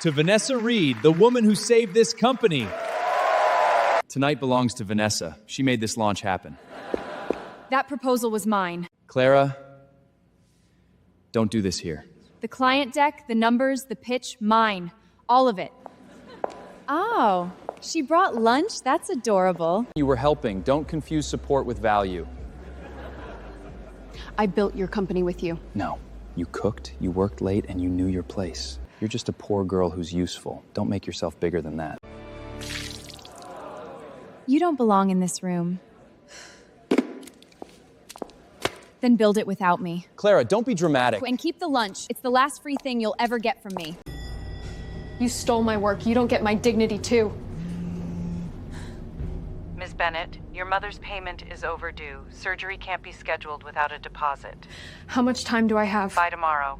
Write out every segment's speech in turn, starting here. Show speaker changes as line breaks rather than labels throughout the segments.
to Vanessa Reed, the woman who saved this company. Tonight belongs to Vanessa. She made this launch happen.
That proposal was mine.
Clara, don't do this here.
The client deck, the numbers, the pitch, mine. All of it. Oh, she brought lunch? That's adorable.
You were helping. Don't confuse support with value.
I built your company with you.
No. You cooked, you worked late, and you knew your place. You're just a poor girl who's useful. Don't make yourself bigger than that.
You don't belong in this room. Then build it without me.
Clara, don't be dramatic.
And keep the lunch. It's the last free thing you'll ever get from me.
You stole my work. You don't get my dignity, too.
Ms. Bennett, your mother's payment is overdue. Surgery can't be scheduled without a deposit.
How much time do I have?
By tomorrow.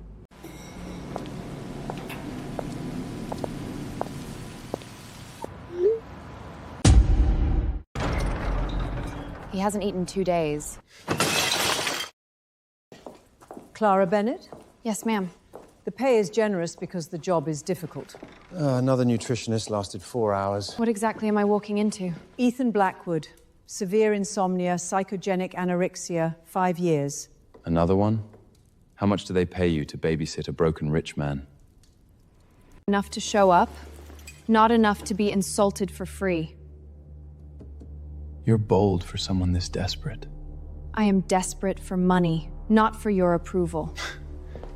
He hasn't eaten 2 days.
Clara Bennett?
Yes, ma'am.
The pay is generous because the job is difficult.
Another nutritionist lasted 4 hours.
What exactly am I walking into?
Ethan Blackwood, severe insomnia, psychogenic anorexia, 5 years.
Another one? How much do they pay you to babysit a broken rich man?
Enough to show up, not enough to be insulted for free.
You're bold for someone this desperate.
I am desperate for money, not for your approval.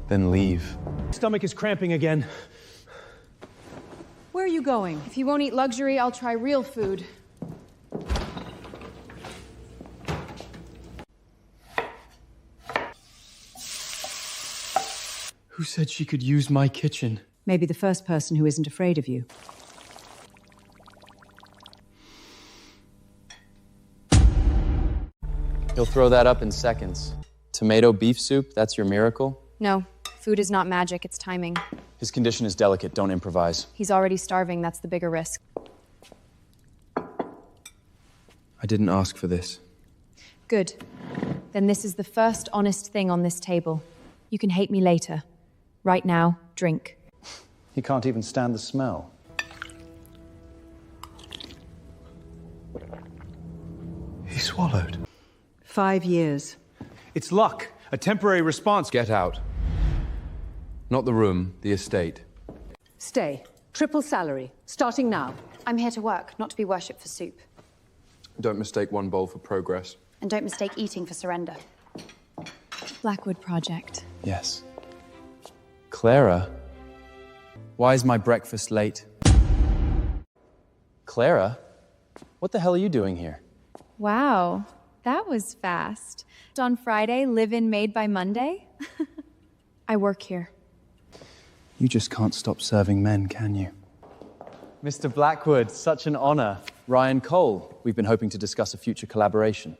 Then leave.
Stomach is cramping again.
Where are you going?
If you won't eat luxury, I'll try real food.
Who said she could use my kitchen?
Maybe the first person who isn't afraid of you.
He'll throw that up in seconds. Tomato beef soup, that's your miracle?
No, food is not magic, it's timing.
His condition is delicate, don't improvise.
He's already starving, that's the bigger risk.
I didn't ask for this.
Good. Then this is the first honest thing on this table. You can hate me later. Right now, drink.
He can't even stand the smell.
He swallowed.
5 years.
It's luck. A temporary response.
Get out. Not the room, the estate.
Stay. Triple salary. Starting now.
I'm here to work, not to be worshipped for soup.
Don't mistake one bowl for progress.
And don't mistake eating for surrender.
Blackwood Project.
Yes. Clara? Why is my breakfast late? Clara? What the hell are you doing here?
Wow, that was fast. On Friday, live-in made by Monday? I work here.
You just can't stop serving men, can you? Mr. Blackwood, such an honor. Ryan Cole, we've been hoping to discuss a future collaboration.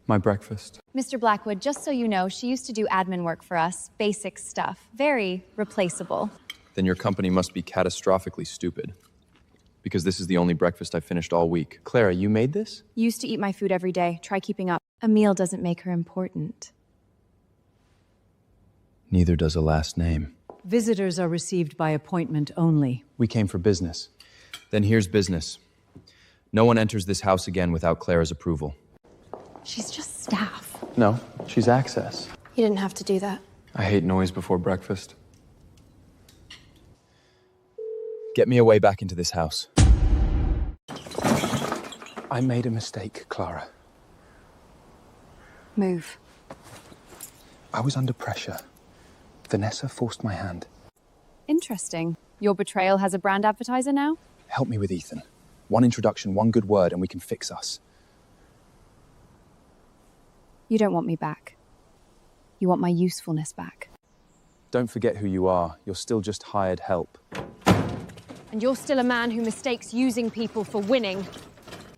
My breakfast.
Mr. Blackwood, just so you know, she used to do admin work for us. Basic stuff. Very replaceable.
Then your company must be catastrophically stupid. Because this is the only breakfast I've finished all week. Clara, you made this?
Used to eat my food every day. Try keeping up. A meal doesn't make her important.
Neither does a last name.
Visitors are received by appointment only.
We came for business. Then here's business. No one enters this house again without Clara's approval.
She's just staff.
No, she's access.
You didn't have to do that.
I hate noise before breakfast. Get me away back into this house. I made a mistake, Clara.
Move.
I was under pressure. Vanessa forced my hand.
Interesting. Your Betrayal has a brand advertiser now?
Help me with Ethan. One introduction, one good word, and we can fix us.
You don't want me back. You want my usefulness back.
Don't forget who you are. You're still just hired help.
And you're still a man who mistakes using people for winning.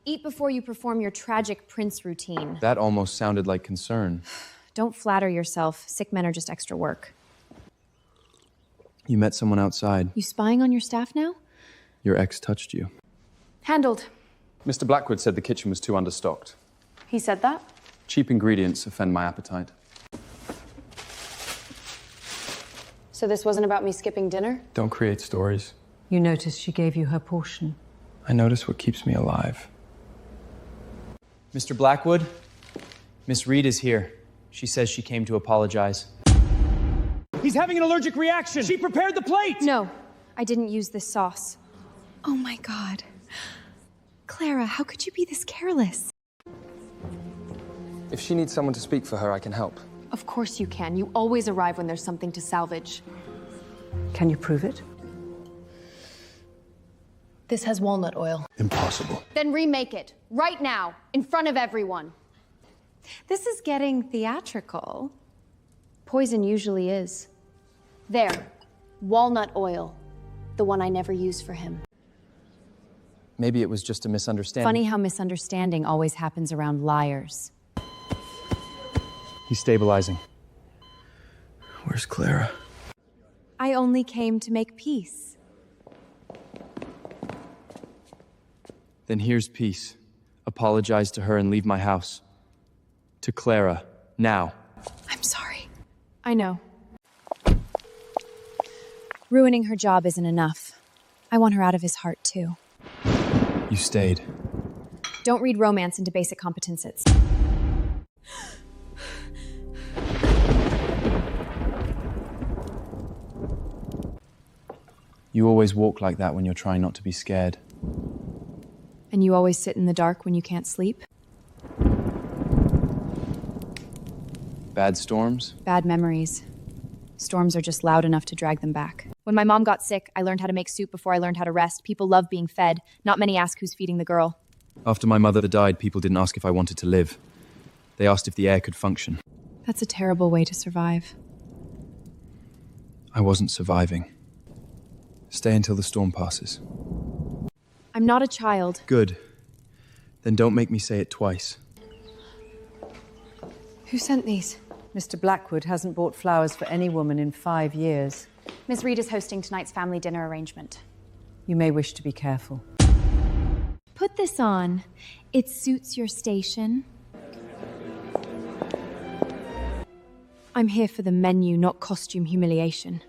Eat before you perform your tragic prince routine.
That almost sounded like concern.
Don't flatter yourself. Sick men are just extra work.
You met someone outside.
You spying on your staff now?
Your ex touched you.
Handled.
Mr. Blackwood said the kitchen was too understocked.
He said that?
Cheap ingredients offend my appetite.
So this wasn't about me skipping dinner?
Don't create stories.
You noticed she gave you her portion.
I notice what keeps me alive. Mr. Blackwood, Miss Reed is here. She says she came to apologize.
He's having an allergic reaction! She prepared the plate!
No, I didn't use this sauce. Oh my god. Clara, how could you be this careless?
If she needs someone to speak for her, I can help.
Of course you can. You always arrive when there's something to salvage.
Can you prove it?
This has walnut oil.
Impossible.
Then remake it, right now, in front of everyone.
This is getting theatrical.
Poison usually is. There, walnut oil. The one I never used for him.
Maybe it was just a misunderstanding.
Funny how misunderstanding always happens around liars.
He's stabilizing. Where's Clara?
I only came to make peace.
Then here's peace. Apologize to her and leave my house. To Clara, now.
I'm sorry. I know. Ruining her job isn't enough. I want her out of his heart, too.
You stayed.
Don't read romance into basic competences.
You always walk like that when you're trying not to be scared.
And you always sit in the dark when you can't sleep?
Bad storms?
Bad memories. Storms are just loud enough to drag them back. When my mom got sick, I learned how to make soup before I learned how to rest. People love being fed. Not many ask who's feeding the girl.
After my mother died, people didn't ask if I wanted to live. They asked if the air could function.
That's a terrible way to survive.
I wasn't surviving. Stay until the storm passes.
I'm not a child.
Good. Then don't make me say it twice.
Who sent these?
Mr. Blackwood hasn't bought flowers for any woman in 5 years.
Miss Reed is hosting tonight's family dinner arrangement.
You may wish to be careful.
Put this on. It suits your station. I'm here for the menu, not costume humiliation.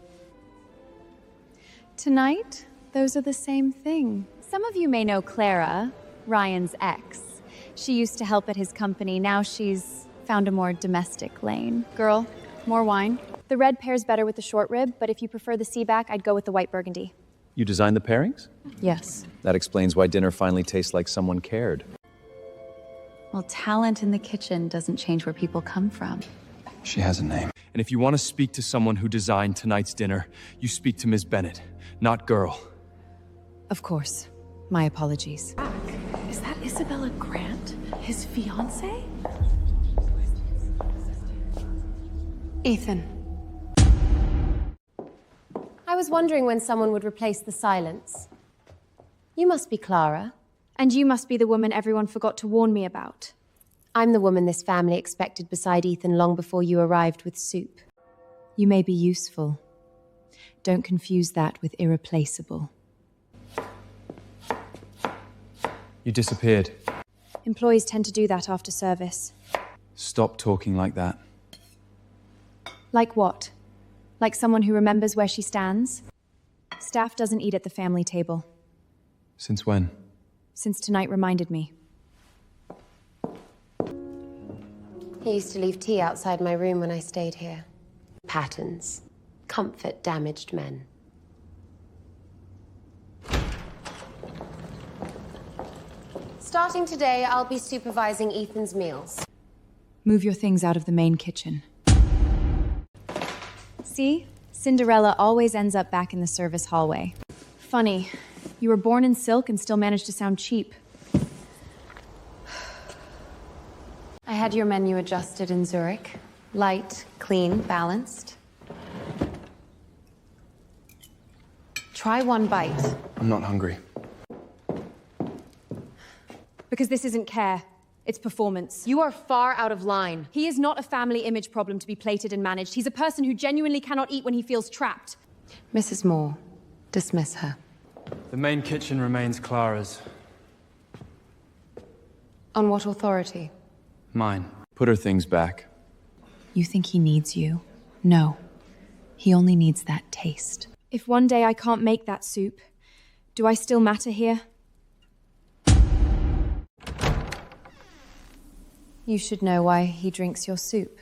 Tonight, those are the same thing. Some of you may know Clara, Ryan's ex. She used to help at his company. Now she's found a more domestic lane. Girl, more wine. The red pairs better with the short rib, but if you prefer the seaback, I'd go with the white burgundy.
You designed the pairings?
Yes.
That explains why dinner finally tastes like someone cared.
Well, talent in the kitchen doesn't change where people come from.
She has a name. And if you want to speak to someone who designed tonight's dinner, you speak to Ms. Bennett, not girl.
Of course. My apologies.
Is that Isabella Grant? His fiancée? Ethan.
I was wondering when someone would replace the silence. You must be Clara.
And you must be the woman everyone forgot to warn me about.
I'm the woman this family expected beside Ethan long before you arrived with soup.
You may be useful. Don't confuse that with irreplaceable.
You disappeared.
Employees tend to do that after service.
Stop talking like that.
Like what? Like someone who remembers where she stands? Staff doesn't eat at the family table.
Since when?
Since tonight reminded me.
He used to leave tea outside my room when I stayed here. Patterns. Comfort damaged men. Starting today, I'll be supervising Ethan's meals.
Move your things out of the main kitchen. See? Cinderella always ends up back in the service hallway. Funny. You were born in silk and still managed to sound cheap.
I had your menu adjusted in Zurich. Light, clean, balanced. Try one bite.
I'm not hungry.
Because this isn't care. It's performance.
You are far out of line.
He is not a family image problem to be plated and managed. He's a person who genuinely cannot eat when he feels trapped.
Mrs. Moore, dismiss her.
The main kitchen remains Clara's.
On what authority?
Mine. Put her things back.
You think he needs you? No.
He only needs that taste.
If one day I can't make that soup, do I still matter here?
You should know why he drinks your soup.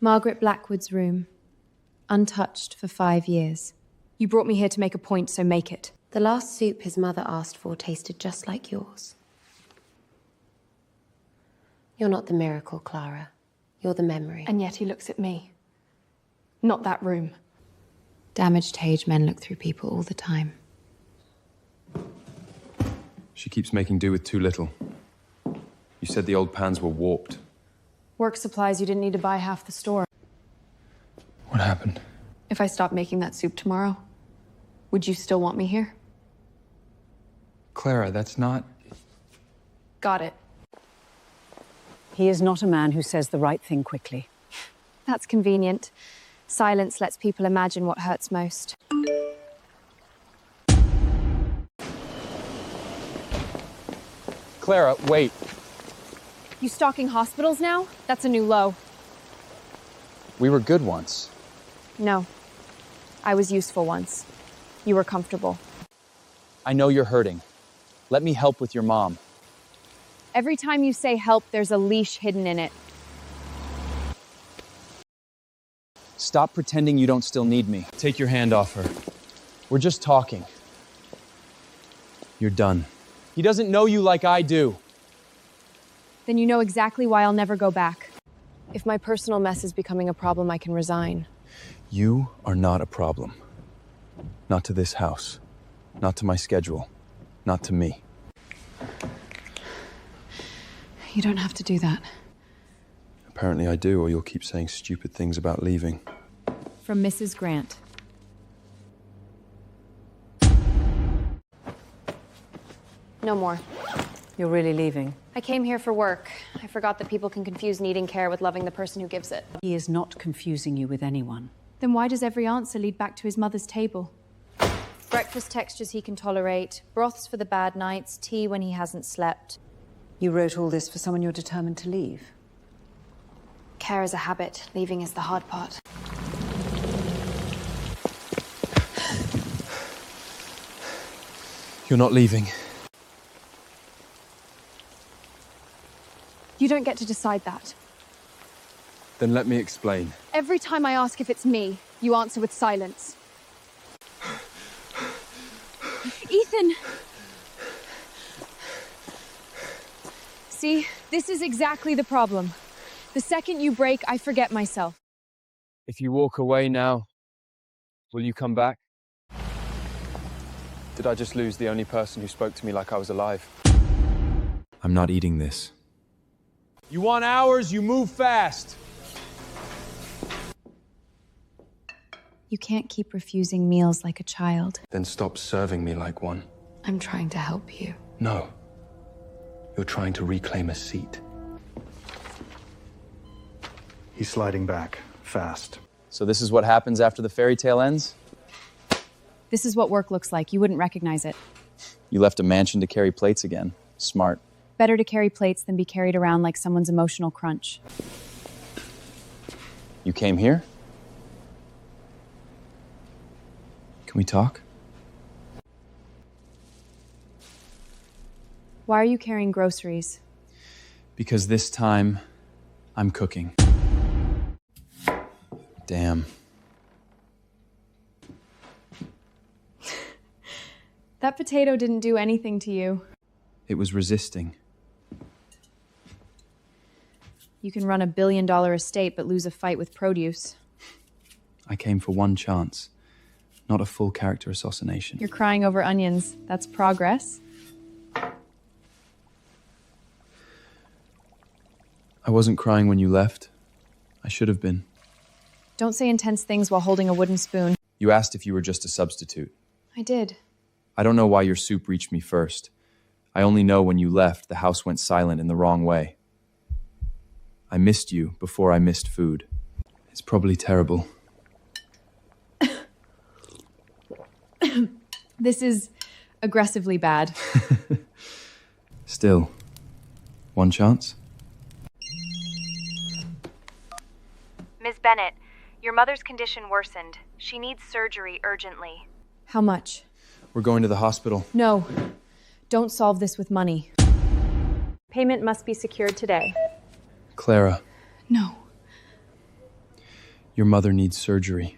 Margaret Blackwood's room. Untouched for 5 years.
You brought me here to make a point, so make it.
The last soup his mother asked for tasted just like yours. You're not the miracle, Clara. You're the memory.
And yet he looks at me. Not that room.
Damaged Tage men look through people all the time.
She keeps making do with too little. You said the old pans were warped.
Work supplies, you didn't need to buy half the store.
What happened?
If I stopped making that soup tomorrow, would you still want me here?
Clara, that's not...
Got it.
He is not a man who says the right thing quickly.
That's convenient. Silence lets people imagine what hurts most.
Clara, wait.
You stalking hospitals now? That's a new low.
We were good once.
No. I was useful once. You were comfortable.
I know you're hurting. Let me help with your mom.
Every time you say help, there's a leash hidden in it.
Stop pretending you don't still need me. Take your hand off her. We're just talking. You're done. He doesn't know you like I do.
Then you know exactly why I'll never go back. If my personal mess is becoming a problem, I can resign.
You are not a problem. Not to this house. Not to my schedule. Not to me.
You don't have to do that.
Apparently I do, or you'll keep saying stupid things about leaving.
From Mrs. Grant.
No more.
You're really leaving.
I came here for work. I forgot that people can confuse needing care with loving the person who gives it.
He is not confusing you with anyone.
Then why does every answer lead back to his mother's table?
Breakfast textures he can tolerate, broths for the bad nights, tea when he hasn't slept.
You wrote all this for someone you're determined to leave.
Care is a habit, leaving is the hard part.
You're not leaving.
You don't get to decide that.
Then let me explain.
Every time I ask if it's me, you answer with silence. Ethan! See, this is exactly the problem. The second you break, I forget myself.
If you walk away now, will you come back? Did I just lose the only person who spoke to me like I was alive? I'm not eating this.
You want hours, you move fast.
You can't keep refusing meals like a child.
Then stop serving me like one.
I'm trying to help you.
No. You're trying to reclaim a seat.
He's sliding back, fast.
So this is what happens after the fairy tale ends?
This is what work looks like. You wouldn't recognize it.
You left a mansion to carry plates again. Smart.
Better to carry plates than be carried around like someone's emotional crunch.
You came here? Can we talk?
Why are you carrying groceries?
Because this time, I'm cooking. Damn.
That potato didn't do anything to you.
It was resisting.
You can run $1 billion estate but lose a fight with produce.
I came for one chance, not a full character assassination.
You're crying over onions. That's progress.
I wasn't crying when you left. I should have been.
Don't say intense things while holding a wooden spoon.
You asked if you were just a substitute.
I did.
I don't know why your soup reached me first. I only know when you left, the house went silent in the wrong way. I missed you before I missed food. It's probably terrible.
This is aggressively bad.
Still, one chance?
Ms. Bennett, your mother's condition worsened. She needs surgery urgently.
How much?
We're going to the hospital.
No. Don't solve this with money. Payment must be secured today.
Clara,
No.
your mother needs surgery.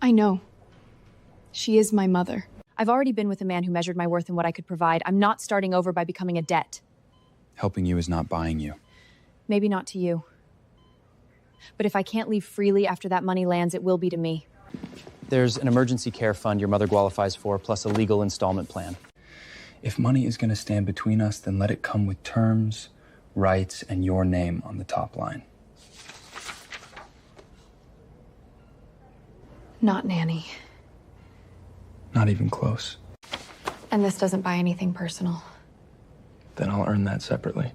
I know. She is my mother. I've already been with a man who measured my worth and what I could provide. I'm not starting over by becoming a debt.
Helping you is not buying you.
Maybe not to you. But if I can't leave freely after that money lands, it will be to me.
There's an emergency care fund your mother qualifies for, plus a legal installment plan. If money is going to stand between us, then let it come with terms, rights, and your name on the top line.
Not nanny.
Not even close.
And this doesn't buy anything personal.
Then I'll earn that separately.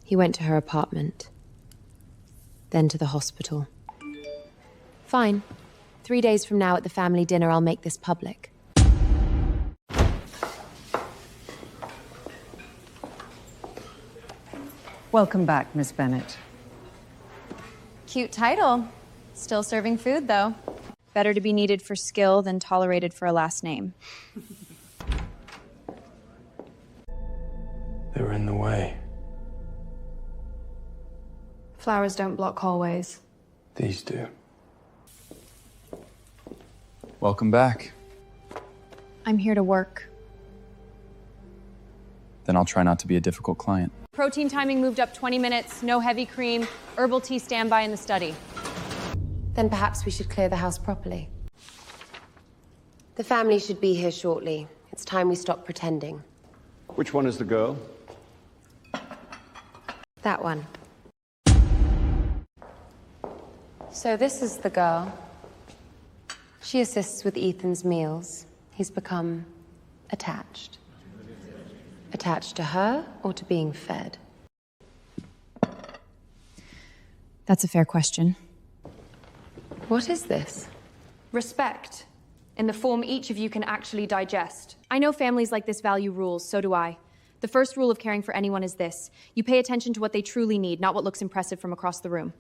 He went to her apartment, then to the hospital. Fine. 3 days from now at the family dinner, I'll make this public.
Welcome back, Miss Bennett.
Cute title. Still serving food, though.
Better to be needed for skill than tolerated for a last name.
They were in the way.
Flowers don't block hallways.
These do. Welcome back.
I'm here to work.
Then I'll try not to be a difficult client.
Protein timing moved up 20 minutes, no heavy cream, herbal tea standby in the study.
Then perhaps we should clear the house properly. The family should be here shortly. It's time we stop pretending.
Which one is the girl?
That one. So this is the girl. She assists with Ethan's meals. He's become attached. Attached to her or to being fed?
That's a fair question.
What is this?
Respect, in the form each of you can actually digest. I know families like this value rules, so do I. The first rule of caring for anyone is this: you pay attention to what they truly need, not what looks impressive from across the room.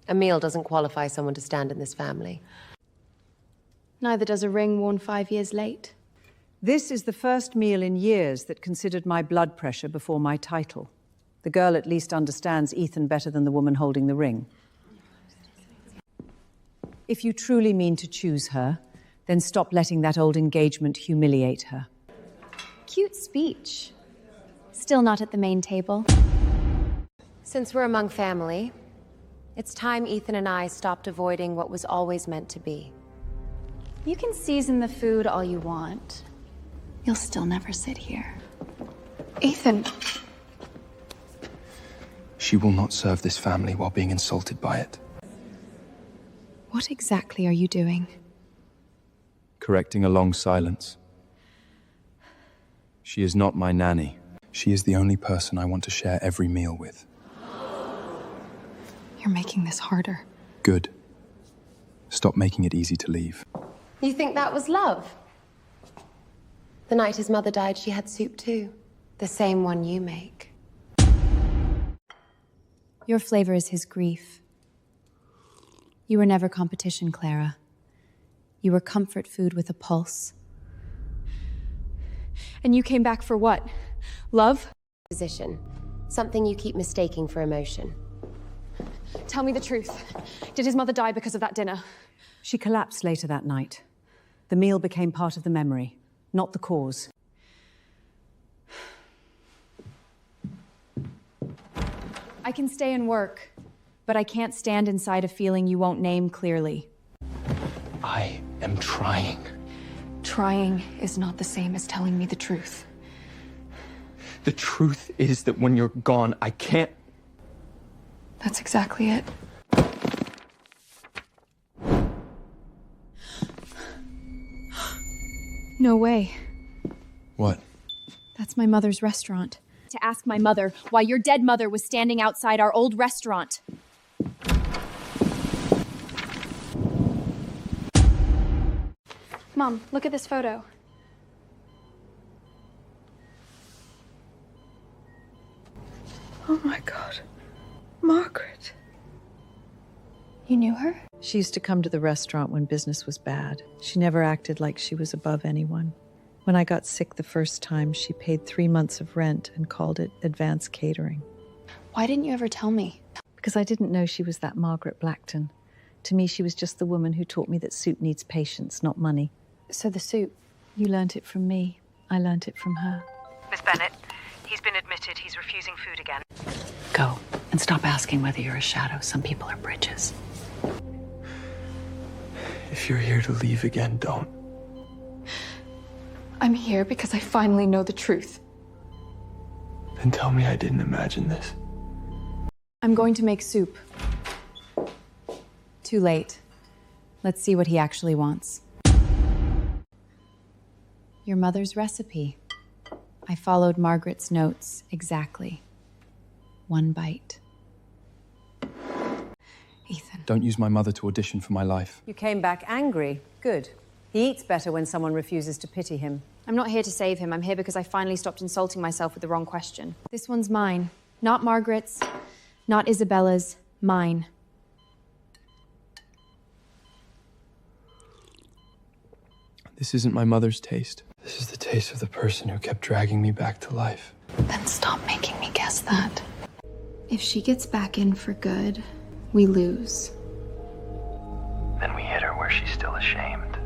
A meal doesn't qualify someone to stand in this family.
Neither does a ring worn 5 years late.
This is the first meal in years that considered my blood pressure before my title. The girl at least understands Ethan better than the woman holding the ring. If you truly mean to choose her, then stop letting that old engagement humiliate her.
Cute speech. Still not at the main table.
Since we're among family, it's time Ethan and I stopped avoiding what was always meant to be.
You can season the food all you want. You'll still never sit here.
Ethan.
She will not serve this family while being insulted by it.
What exactly are you doing?
Correcting a long silence. She is not my nanny. She is the only person I want to share every meal with.
You're making this harder.
Good. Stop making it easy to leave.
You think that was love? The night his mother died, she had soup too. The same one you make.
Your flavor is his grief. You were never competition, Clara. You were comfort food with a pulse.
And you came back for what? Love?
Position. Something you keep mistaking for emotion.
Tell me the truth. Did his mother die because of that dinner?
She collapsed later that night. The meal became part of the memory, not the cause.
I can stay and work, but I can't stand inside a feeling you won't name clearly.
I am trying.
Trying is not the same as telling me the truth.
The truth is that when you're gone, I can't.
That's exactly it. No way.
What?
That's my mother's restaurant. To ask my mother why your dead mother was standing outside our old restaurant. Mom, look at this photo.
Oh my God.
Margaret.
You knew her?
She used to come to the restaurant when business was bad. She never acted like she was above anyone. When I got sick the first time, she paid 3 months of rent and called it advance catering.
Why didn't you ever tell me?
Because I didn't know she was that Margaret Blackton. To me, she was just the woman who taught me that soup needs patience, not money.
So the soup.
You learnt it from me. I learnt it from her.
Miss Bennett, he's been admitted. He's refusing food again.
Go, and stop asking whether you're a shadow. Some people are bridges.
If you're here to leave again, don't.
I'm here because I finally know the truth.
Then tell me I didn't imagine this.
I'm going to make soup. Too late. Let's see what he actually wants. Your mother's recipe. I followed Margaret's notes exactly. 1 bite. Ethan.
Don't use my mother to audition for my life.
You came back angry. Good. He eats better when someone refuses to pity him.
I'm not here to save him. I'm here because I finally stopped insulting myself with the wrong question. This one's mine. Not Margaret's, not Isabella's, mine.
This isn't my mother's taste. This is the taste of the person who kept dragging me back to life.
Then stop making me guess that. If she gets back in for good, we lose.
Then we hit her where she's still ashamed.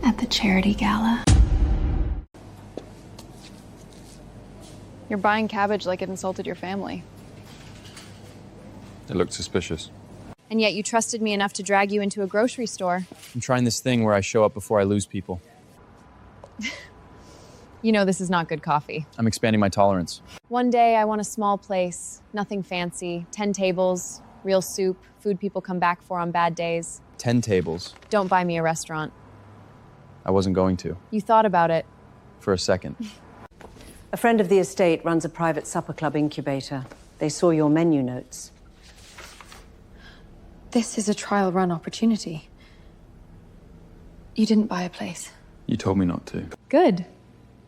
At the charity gala.
You're buying cabbage like it insulted your family.
It looked suspicious.
And yet you trusted me enough to drag you into a grocery store.
I'm trying this thing where I show up before I lose people.
You know this is not good coffee.
I'm expanding my tolerance.
One day I want a small place, nothing fancy, 10 tables, real soup, food people come back for on bad days.
10 tables.
Don't buy me a restaurant.
I wasn't going to.
You thought about it.
For a second.
A friend of the estate runs a private supper club incubator. They saw your menu notes.
This is a trial run opportunity. You didn't buy a place.
You told me not to.
Good.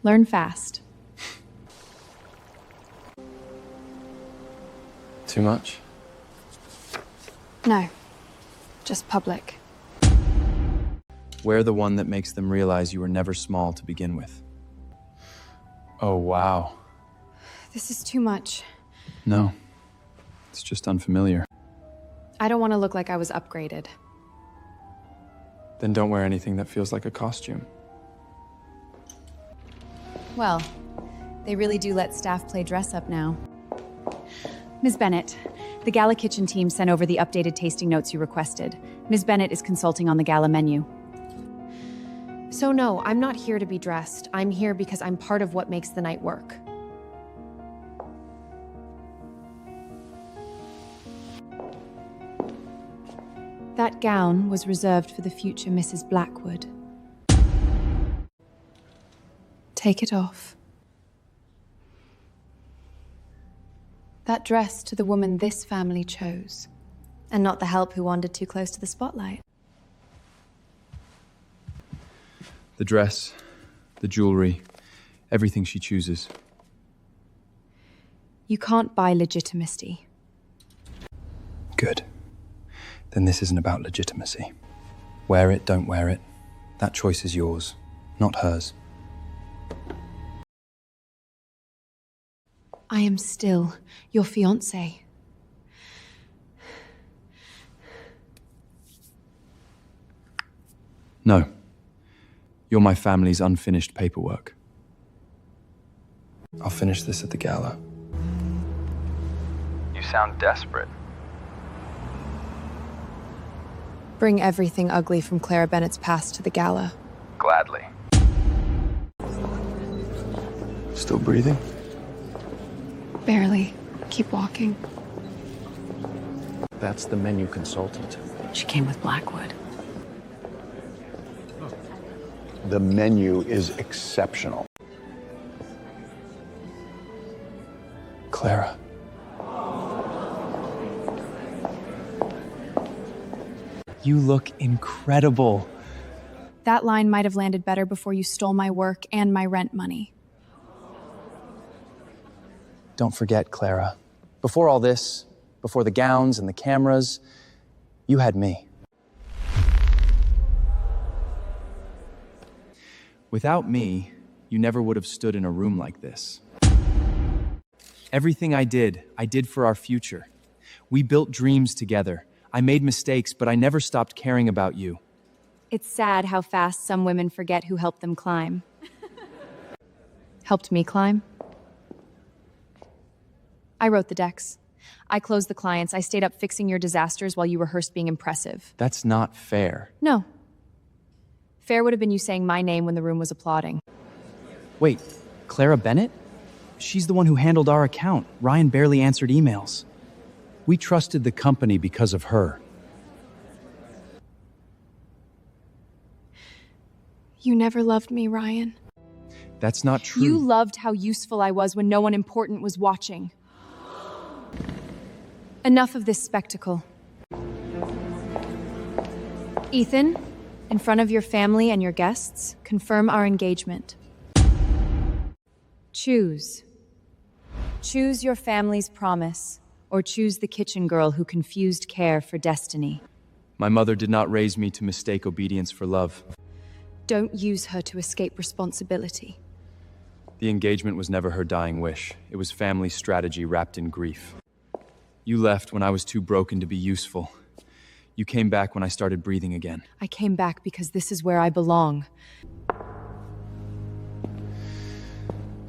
Learn fast.
Too much?
No. Just public.
Wear the one that makes them realize you were never small to begin with. Oh, wow.
This is too much.
No. It's just unfamiliar.
I don't want to look like I was upgraded.
Then don't wear anything that feels like a costume.
Well, they really do let staff play dress up now. Ms. Bennett, the Gala kitchen team sent over the updated tasting notes you requested. Ms. Bennett is consulting on the Gala menu.
So no, I'm not here to be dressed. I'm here because I'm part of what makes the night work. That gown was reserved for the future Mrs. Blackwood. Take it off. That dress to the woman this family chose, and not the help who wandered too close to the spotlight.
The dress, the jewelry, everything she chooses.
You can't buy legitimacy.
Good. Then this isn't about legitimacy. Wear it, don't wear it. That choice is yours, not hers.
I am still your fiancé.
No. You're my family's unfinished paperwork. I'll finish this at the gala.
You sound desperate.
Bring everything ugly from Clara Bennett's past to the gala.
Gladly.
Still breathing?
Barely. Keep walking.
That's the menu consultant.
She came with Blackwood.
The menu is exceptional.
Clara. You look incredible.
That line might have landed better before you stole my work and my rent money.
Don't forget, Clara. Before all this, before the gowns and the cameras, you had me. Without me, you never would have stood in a room like this. Everything I did for our future. We built dreams together. I made mistakes, but I never stopped caring about you.
It's sad how fast some women forget who helped them climb. Helped me climb? I wrote the decks. I closed the clients. I stayed up fixing your disasters while you rehearsed being impressive.
That's not fair.
No. Fair would have been you saying my name when the room was applauding.
Wait, Clara Bennett? She's the one who handled our account. Ryan barely answered emails. We trusted the company because of her.
You never loved me, Ryan.
That's not true.
You loved how useful I was when no one important was watching. Enough of this spectacle. Ethan, in front of your family and your guests, confirm our engagement. Choose. Choose your family's promise, or choose the kitchen girl who confused care for destiny.
My mother did not raise me to mistake obedience for love.
Don't use her to escape responsibility.
The engagement was never her dying wish. It was family strategy wrapped in grief. You left when I was too broken to be useful. You came back when I started breathing again.
I came back because this is where I belong.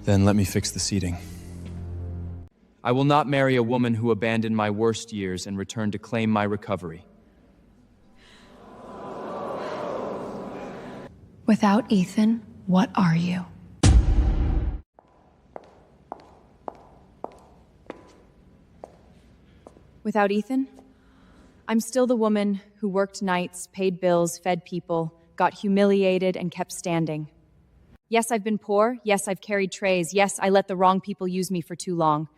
Then let me fix the seating. I will not marry a woman who abandoned my worst years and returned to claim my recovery.
Without Ethan, what are you? Without Ethan, I'm still the woman who worked nights, paid bills, fed people, got humiliated, and kept standing. Yes, I've been poor. Yes, I've carried trays. Yes, I let the wrong people use me for too long.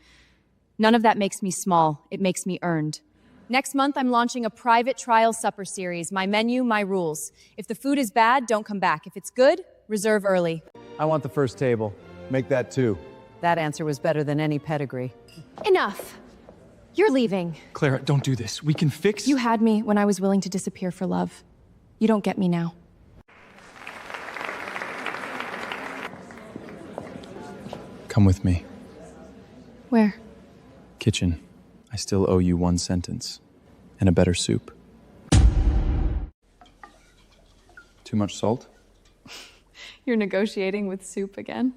None of that makes me small. It makes me earned. Next month, I'm launching a private trial supper series. My menu, my rules. If the food is bad, don't come back. If it's good, reserve early.
I want the first table. Make that 2.
That answer was better than any pedigree.
Enough. You're leaving.
Clara, don't do this. We can fix...
You had me when I was willing to disappear for love. You don't get me now.
Come with me.
Where?
Kitchen. I still owe you 1 sentence. And a better soup. Too much salt?
You're negotiating with soup again?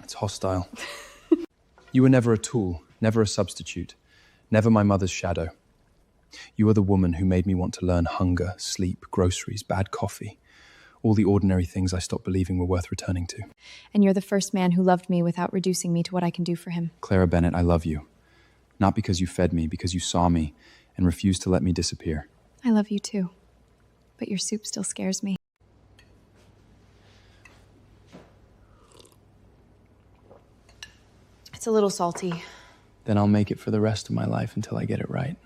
It's hostile. You were never a tool, never a substitute, never my mother's shadow. You are the woman who made me want to learn hunger, sleep, groceries, bad coffee. All the ordinary things I stopped believing were worth returning to.
And you're the first man who loved me without reducing me to what I can do for him.
Clara Bennett, I love you. Not because you fed me, because you saw me and refused to let me disappear.
I love you too. But your soup still scares me. It's a little salty.
Then I'll make it for the rest of my life until I get it right.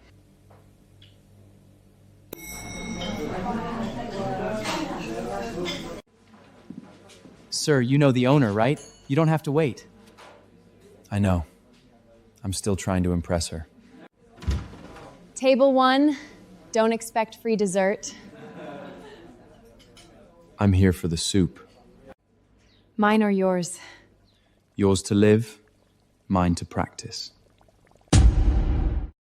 Sir, you know the owner, right? You don't have to wait. I know. I'm still trying to impress her.
Table 1, don't expect free dessert.
I'm here for the soup.
Mine or yours?
Yours to live, mine to practice.